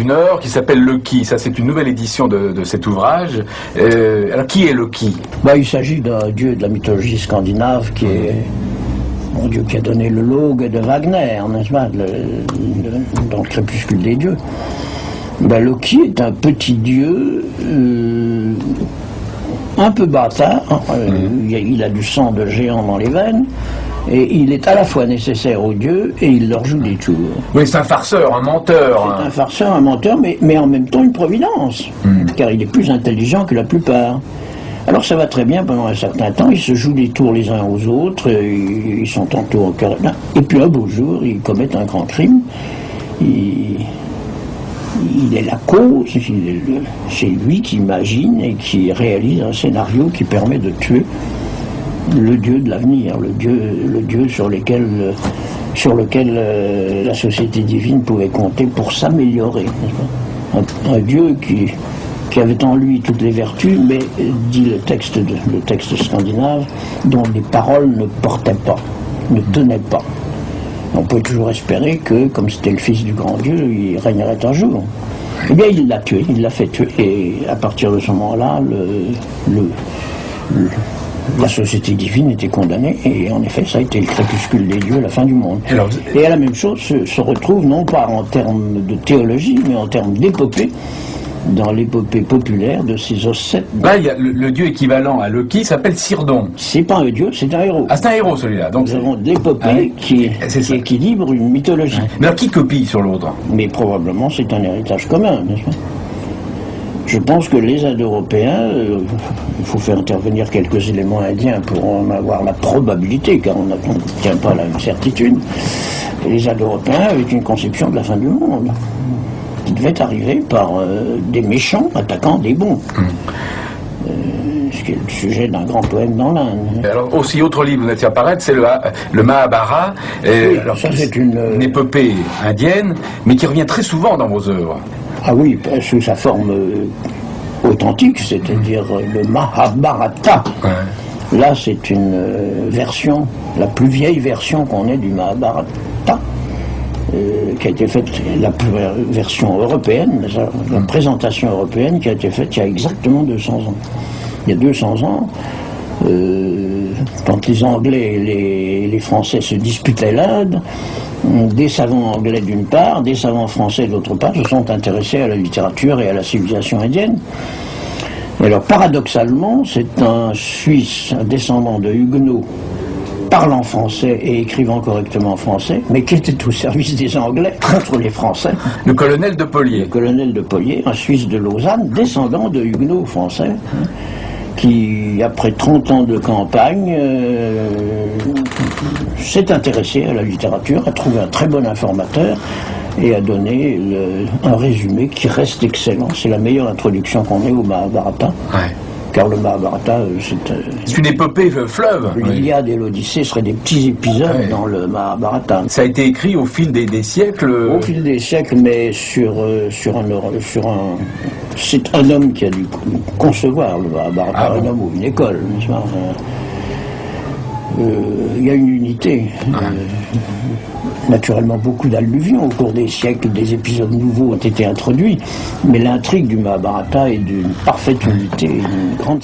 Une heure qui s'appelle Loki, ça c'est une nouvelle édition de cet ouvrage. Alors qui est Loki? Il s'agit d'un dieu de la mythologie scandinave qui est un dieu qui a donné le Loge de Wagner, n'est-ce pas, dans le crépuscule des dieux. Loki est un petit dieu un peu bâtard, il a du sang de géant dans les veines. Et il est à la fois nécessaire aux dieux et il leur joue des tours. Oui, c'est un farceur, un menteur. C'est un farceur, un menteur, mais en même temps une providence, car il est plus intelligent que la plupart. Alors ça va très bien pendant un certain temps, ils se jouent des tours les uns aux autres, ils sont tantôt au cœur. Et puis un beau jour, ils commettent un grand crime. Il est la cause, c'est lui qui imagine et qui réalise un scénario qui permet de tuer le dieu de l'avenir, le dieu sur lequel la société divine pouvait compter pour s'améliorer. Un dieu qui avait en lui toutes les vertus, mais, dit le texte scandinave, dont les paroles ne portaient pas, ne tenaient pas. On peut toujours espérer que, comme c'était le fils du grand dieu, il régnerait un jour. Eh bien, il l'a tué, il l'a fait tuer. Et à partir de ce moment-là, la société divine était condamnée, et en effet, ça a été le crépuscule des dieux, la fin du monde. Et la même chose se retrouve, non pas en termes de théologie, mais en termes d'épopée, dans l'épopée populaire de ces Ossettes. Là, il y a le dieu équivalent à Loki s'appelle Sirdon. C'est pas un dieu, c'est un héros. Ah, c'est un héros celui-là. Donc nous avons de l'épopée qui équilibre une mythologie. Mais alors qui copie sur l'autre? Mais probablement c'est un héritage commun, n'est-ce pas? Je pense que les Indo-Européens, il faut faire intervenir quelques éléments indiens pour en avoir la probabilité, car on n'obtient pas la certitude. Les Indo-Européens avaient une conception de la fin du monde, qui devait arriver par des méchants attaquant des bons. Ce qui est le sujet d'un grand poème dans l'Inde. Alors aussi, autre livre que vous avez apparaître, c'est le Mahabharata. Oui, alors ça c'est une épopée indienne, mais qui revient très souvent dans vos œuvres. Ah oui, sous sa forme authentique, c'est-à-dire le Mahabharata. Ouais. Là, c'est une version, la plus vieille version qu'on ait du Mahabharata, qui a été faite, la version européenne, la présentation européenne qui a été faite il y a exactement 200 ans. Il y a 200 ans, quand les Anglais et les Français se disputaient l'Inde, des savants anglais d'une part, des savants français d'autre part, se sont intéressés à la littérature et à la civilisation indienne. Et alors paradoxalement, c'est un Suisse, un descendant de Huguenots, parlant français et écrivant correctement français, mais qui était au service des Anglais contre les Français. Le colonel de Polier. Le colonel de Polier, un Suisse de Lausanne, descendant de Huguenots français, qui, après 30 ans de campagne, s'est intéressé à la littérature, a trouvé un très bon informateur et a donné un résumé qui reste excellent. C'est la meilleure introduction qu'on ait au Mahabharata. Ouais. Car le Mahabharata, c'est une épopée fleuve. L'Iliade et l'Odyssée seraient des petits épisodes dans le Mahabharata. Ça a été écrit au fil des siècles. Au fil des siècles, mais c'est un homme qui a dû concevoir le Mahabharata, un homme ou une école. Il y a une unité. Naturellement, beaucoup d'alluvions au cours des siècles, des épisodes nouveaux ont été introduits, mais l'intrigue du Mahabharata est d'une parfaite unité, d'une grande